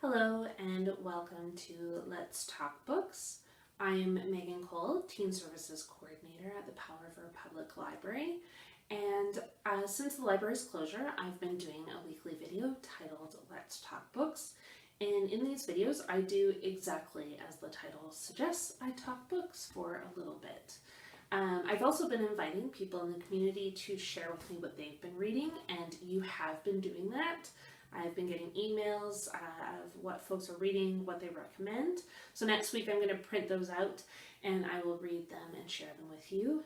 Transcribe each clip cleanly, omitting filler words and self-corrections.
Hello and welcome to Let's Talk Books. I'm Megan Cole, Teen Services Coordinator at the Powell River Public Library, and since the library's closure, I've been doing a weekly video titled Let's Talk Books, and in these videos I do exactly as the title suggests. I talk books for a little bit. I've also been inviting people in the community to share with me what they've been reading, and you have been doing that. I've been getting emails of what folks are reading, what they recommend. So next week I'm going to print those out and I will read them and share them with you.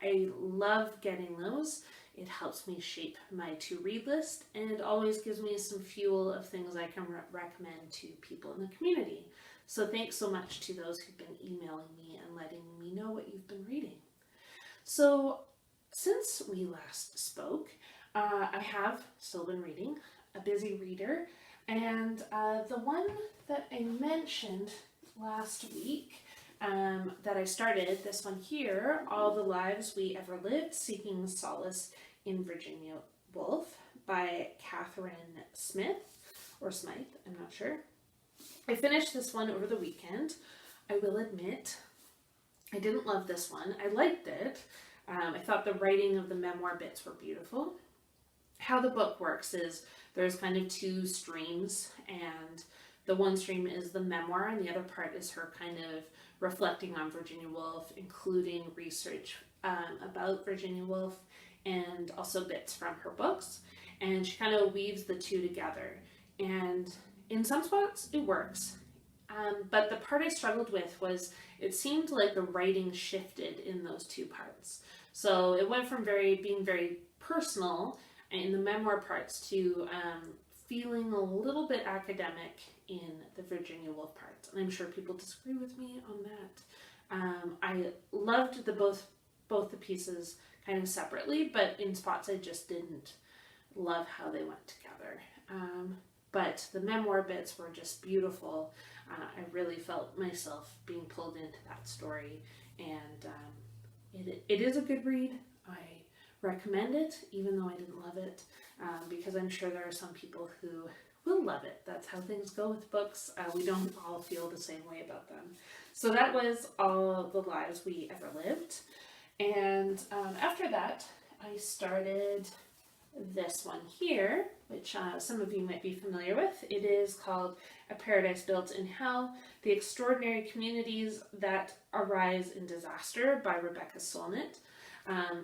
I love getting those. It helps me shape my to-read list and always gives me some fuel of things I can recommend to people in the community. So thanks so much to those who've been emailing me and letting me know what you've been reading. So since we last spoke, I have still been reading. A busy reader, and the one that I mentioned last week that I started, this one here, All the Lives We Ever Lived, Seeking Solace in Virginia Woolf by Catherine Smith, or Smythe, I'm not sure. I finished this one over the weekend. I will admit, I didn't love this one. I liked it. I thought the writing of the memoir bits were beautiful. How the book works is there's kind of two streams, and the one stream is the memoir and the other part is her kind of reflecting on Virginia Woolf, including research about Virginia Woolf and also bits from her books, and she kind of weaves the two together, and in some spots it works, but the part I struggled with was it seemed like the writing shifted in those two parts. So it went from being very personal in the memoir parts to feeling a little bit academic in the Virginia Woolf parts. And I'm sure people disagree with me on that. I loved both the pieces kind of separately, but in spots I just didn't love how they went together. But the memoir bits were just beautiful. I really felt myself being pulled into that story, and it is a good read. I recommend it, even though I didn't love it, because I'm sure there are some people who will love it. That's how things go with books. We don't all feel the same way about them. So that was All the Lives We Ever Lived. And after that, I started this one here, which some of you might be familiar with. It is called A Paradise Built in Hell, The Extraordinary Communities That Arise in Disaster by Rebecca Solnit.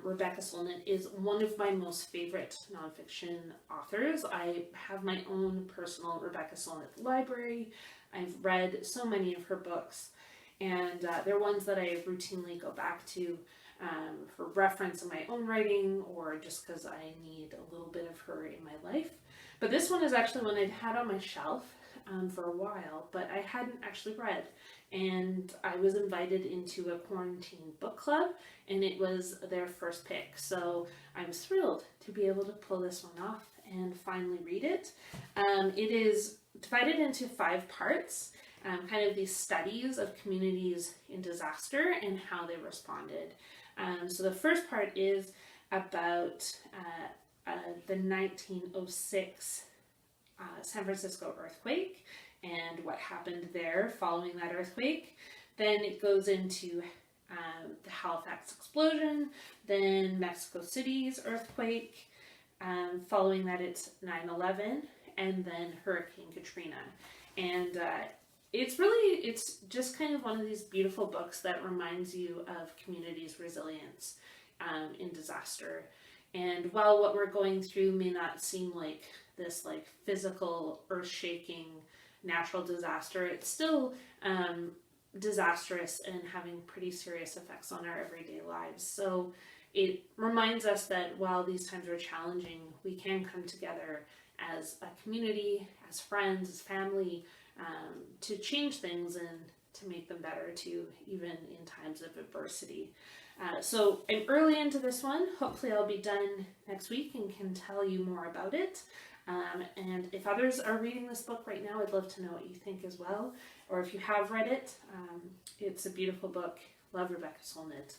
Rebecca Solnit is one of my most favorite nonfiction authors. I have my own personal Rebecca Solnit library. I've read so many of her books, and they're ones that I routinely go back to for reference in my own writing, or just because I need a little bit of her in my life. But this one is actually one I'd had on my shelf for a while, but I hadn't actually read. And I was invited into a quarantine book club, and it was their first pick. So I'm thrilled to be able to pull this one off and finally read it. It is divided into 5 parts, kind of these studies of communities in disaster and how they responded. So the first part is about the 1906 San Francisco earthquake and what happened there following that earthquake. Then it goes into the Halifax explosion, then Mexico City's earthquake, following that it's 9/11, and then Hurricane Katrina. And it's just kind of one of these beautiful books that reminds you of communities' resilience in disaster. And while what we're going through may not seem like this like physical, earth-shaking natural disaster, it's still disastrous and having pretty serious effects on our everyday lives. So it reminds us that while these times are challenging, we can come together as a community, as friends, as family, to change things and to make them better too, even in times of adversity. So I'm early into this one. Hopefully I'll be done next week and can tell you more about it. And if others are reading this book right now, I'd love to know what you think as well. Or if you have read it, it's a beautiful book. Love Rebecca Solnit.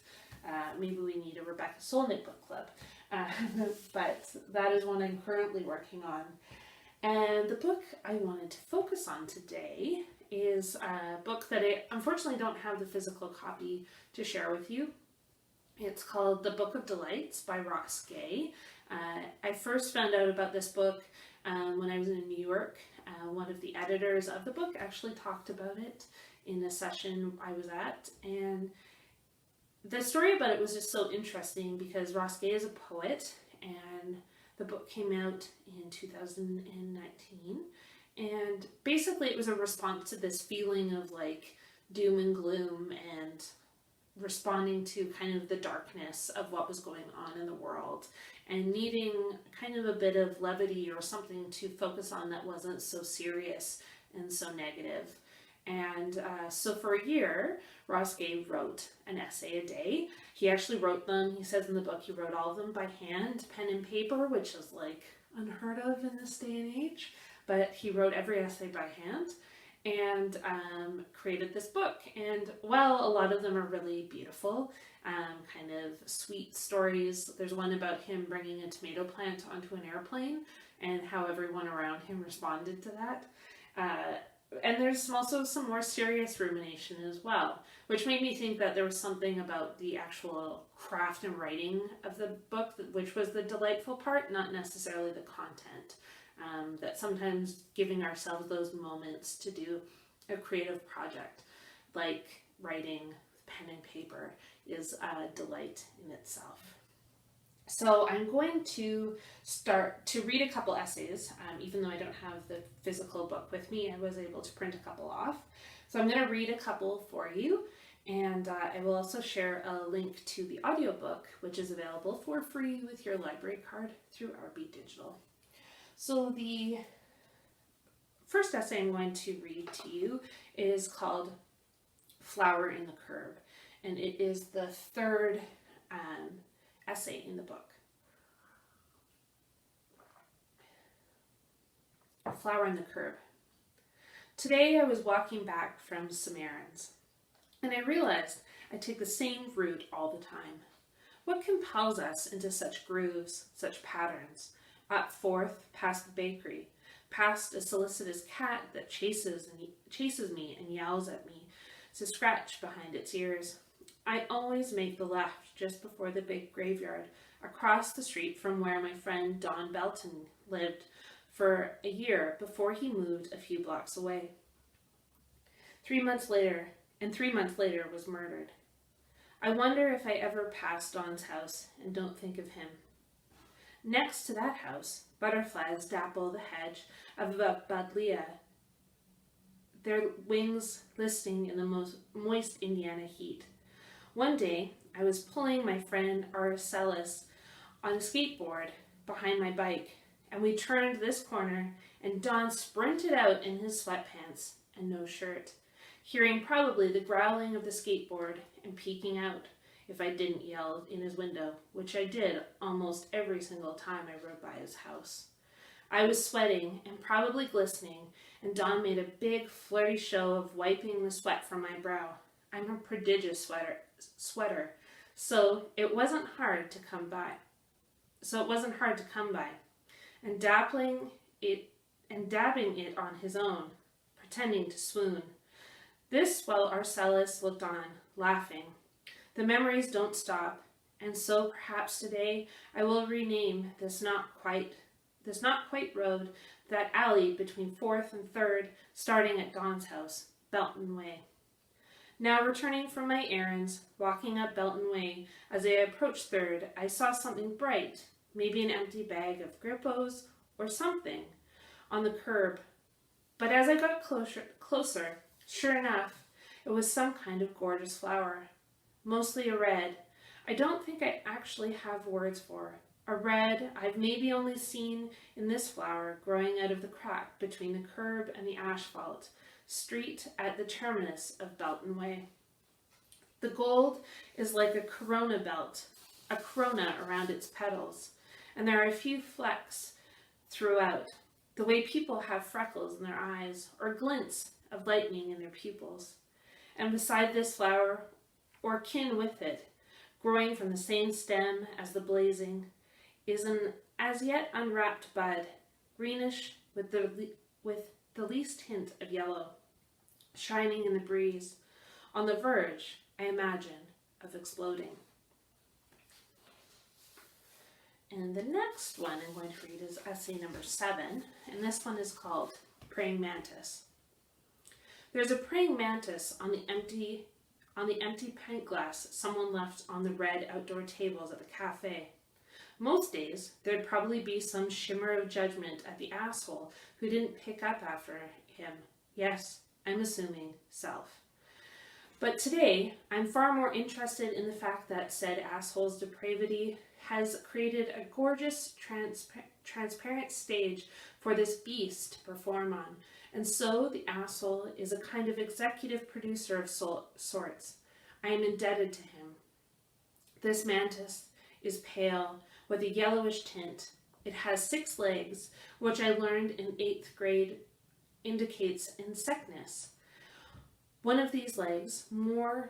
Maybe we need a Rebecca Solnit book club. But that is one I'm currently working on. And the book I wanted to focus on today is a book that I unfortunately don't have the physical copy to share with you. It's called The Book of Delights by Ross Gay. I first found out about this book when I was in New York. One of the editors of the book actually talked about it in a session I was at, and the story about it was just so interesting because Ross Gay is a poet, and the book came out in 2019, and basically it was a response to this feeling of like doom and gloom and responding to kind of the darkness of what was going on in the world and needing kind of a bit of levity or something to focus on that wasn't so serious and so negative. And so for a year, Ross Gay wrote an essay a day. He actually wrote them, he says in the book, he wrote all of them by hand, pen and paper, which is like unheard of in this day and age. But he wrote every essay by hand and created this book. And while a lot of them are really beautiful, kind of sweet stories, there's one about him bringing a tomato plant onto an airplane and how everyone around him responded to that. And there's also some more serious rumination as well, which made me think that there was something about the actual craft and writing of the book, which was the delightful part, not necessarily the content. That sometimes giving ourselves those moments to do a creative project, like writing pen and paper, is a delight in itself. So I'm going to start to read a couple essays, even though I don't have the physical book with me. I was able to print a couple off. So I'm going to read a couple for you, and I will also share a link to the audiobook, which is available for free with your library card through RB Digital. So the first essay I'm going to read to you is called Flower in the Curb, and it is the third essay in the book. Flower in the Curb. Today I was walking back from some errands, and I realized I take the same route all the time. What compels us into such grooves, such patterns? Up forth, past the bakery, past a solicitous cat that chases me and yells at me to scratch behind its ears. I always make the left just before the big graveyard, across the street from where my friend Don Belton lived for a year before he moved a few blocks away. 3 months later was murdered. I wonder if I ever pass Don's house and don't think of him. Next to that house, butterflies dapple the hedge of the buddleia, their wings listing in the most moist Indiana heat. One day, I was pulling my friend Araceli on a skateboard behind my bike, and we turned this corner, and Don sprinted out in his sweatpants and no shirt, hearing probably the growling of the skateboard and peeking out if I didn't yell in his window, which I did almost every single time I rode by his house. I was sweating and probably glistening, and Don made a big flirty show of wiping the sweat from my brow. I'm a prodigious sweater, so it wasn't hard to come by. And dabbing it on his own, pretending to swoon. This while Araceli looked on, laughing. The memories don't stop, and so perhaps today I will rename this not quite road, that alley between 4th and 3rd, starting at Don's house, Belton Way. Now returning from my errands, walking up Belton Way, as I approached 3rd, I saw something bright, maybe an empty bag of Grippos or something, on the curb. But as I got closer, sure enough, it was some kind of gorgeous flower. Mostly a red. I don't think I actually have words for. A red I've maybe only seen in this flower growing out of the crack between the curb and the asphalt street at the terminus of Belton Way. The gold is like a corona around its petals, and there are a few flecks throughout, the way people have freckles in their eyes or glints of lightning in their pupils. And beside this flower, or kin with it, growing from the same stem as the blazing, is an as yet unwrapped bud, greenish with the least hint of yellow, shining in the breeze, on the verge, I imagine, of exploding. And the next one I'm going to read is essay number 7, and this one is called Praying Mantis. There's a praying mantis on the empty pint glass someone left on the red outdoor tables at the cafe. Most days, there'd probably be some shimmer of judgment at the asshole who didn't pick up after him. Yes, I'm assuming self. But today, I'm far more interested in the fact that said asshole's depravity has created a gorgeous, transparent stage for this beast to perform on. And so the asshole is a kind of executive producer of sorts. I am indebted to him. This mantis is pale, with a yellowish tint. It has 6 legs, which I learned in 8th grade indicates insectness. One of these legs, more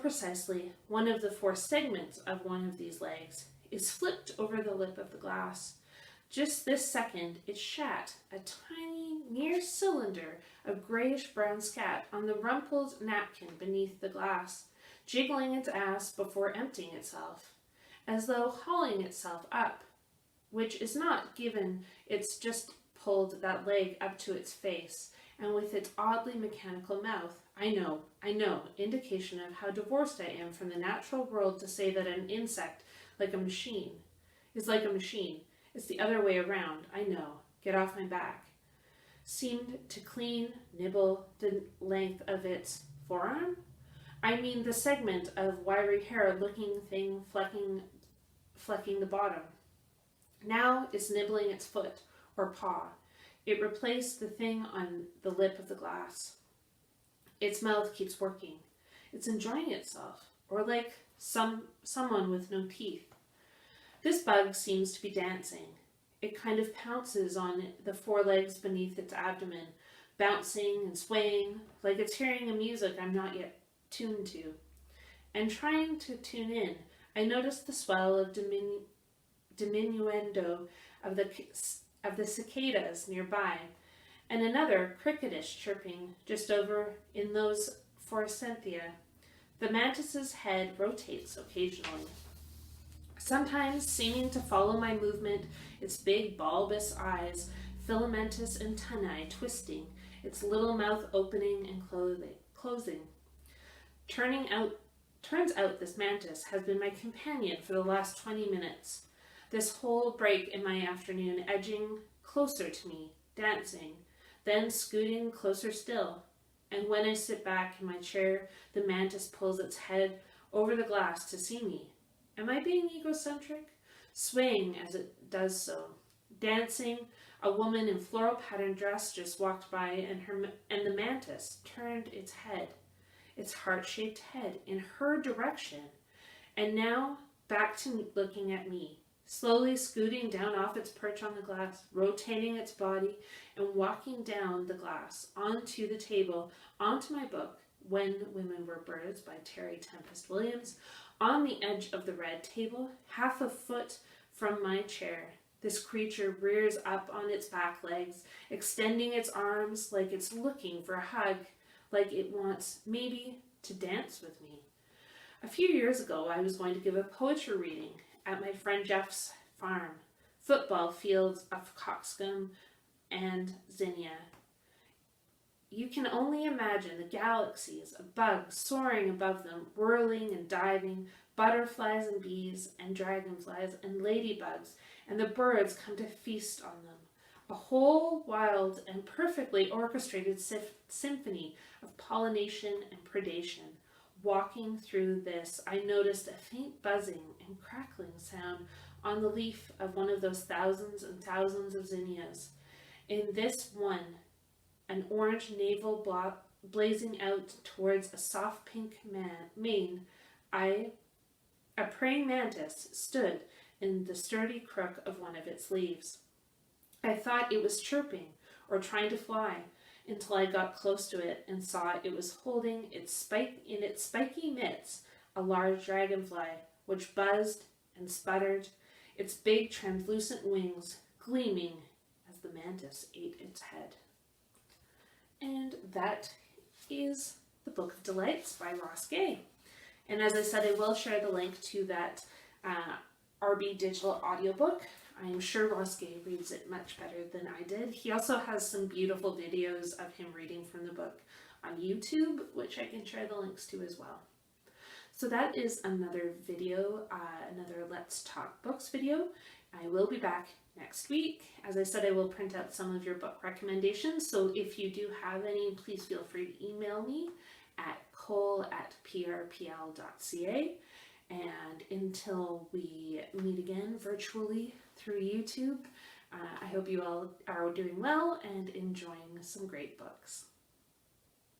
precisely, one of the 4 segments of one of these legs, is flipped over the lip of the glass. Just this second, it shat a tiny, near cylinder of grayish-brown scat on the rumpled napkin beneath the glass, jiggling its ass before emptying itself, as though hauling itself up, which is not, given it's just pulled that leg up to its face, and with its oddly mechanical mouth. I know, indication of how divorced I am from the natural world to say that an insect, is like a machine. It's the other way around, I know. Get off my back. Seemed to nibble the length of its forearm? I mean the segment of wiry hair-looking thing flecking the bottom. Now it's nibbling its foot, or paw. It replaced the thing on the lip of the glass. Its mouth keeps working. It's enjoying itself, or like someone with no teeth. This bug seems to be dancing. It kind of pounces on the 4 legs beneath its abdomen, bouncing and swaying, like it's hearing a music I'm not yet tuned to. And trying to tune in, I noticed the swell of diminuendo of the cicadas nearby, and another cricketish chirping just over in those forsythia. The mantis's head rotates occasionally, sometimes seeming to follow my movement, its big bulbous eyes, filamentous antennae twisting, its little mouth opening and closing. Turns out this mantis has been my companion for the last 20 minutes. This whole break in my afternoon, edging closer to me, dancing, then scooting closer still. And when I sit back in my chair, the mantis pulls its head over the glass to see me. Am I being egocentric? Swaying as it does so. Dancing, a woman in floral patterned dress just walked by, and the mantis turned its head, its heart-shaped head, in her direction, and now back to looking at me, slowly scooting down off its perch on the glass, rotating its body, and walking down the glass, onto the table, onto my book, When Women Were Birds by Terry Tempest Williams, on the edge of the red table, half a foot from my chair. This creature rears up on its back legs, extending its arms like it's looking for a hug, like it wants, maybe, to dance with me. A few years ago, I was going to give a poetry reading at my friend Jeff's farm, football fields of cockscomb and zinnia. You can only imagine the galaxies of bugs soaring above them, whirling and diving, butterflies and bees and dragonflies and ladybugs, and the birds come to feast on them. A whole wild and perfectly orchestrated symphony of pollination and predation. Walking through this, I noticed a faint buzzing and crackling sound on the leaf of one of those thousands and thousands of zinnias. In this one, an orange navel blazing out towards a soft pink mane, a praying mantis stood in the sturdy crook of one of its leaves. I thought it was chirping or trying to fly, until I got close to it and saw it was holding in its spiky mitts a large dragonfly, which buzzed and sputtered, its big translucent wings gleaming as the mantis ate its head. And that is The Book of Delights by Ross Gay. And as I said, I will share the link to that RB digital audiobook. I'm sure Ross Gay reads it much better than I did. He also has some beautiful videos of him reading from the book on YouTube, which I can share the links to as well. So that is another video, another Let's Talk Books video. I will be back next week. As I said, I will print out some of your book recommendations, so if you do have any, please feel free to email me at cole@prpl.ca. And until we meet again virtually through YouTube, I hope you all are doing well and enjoying some great books.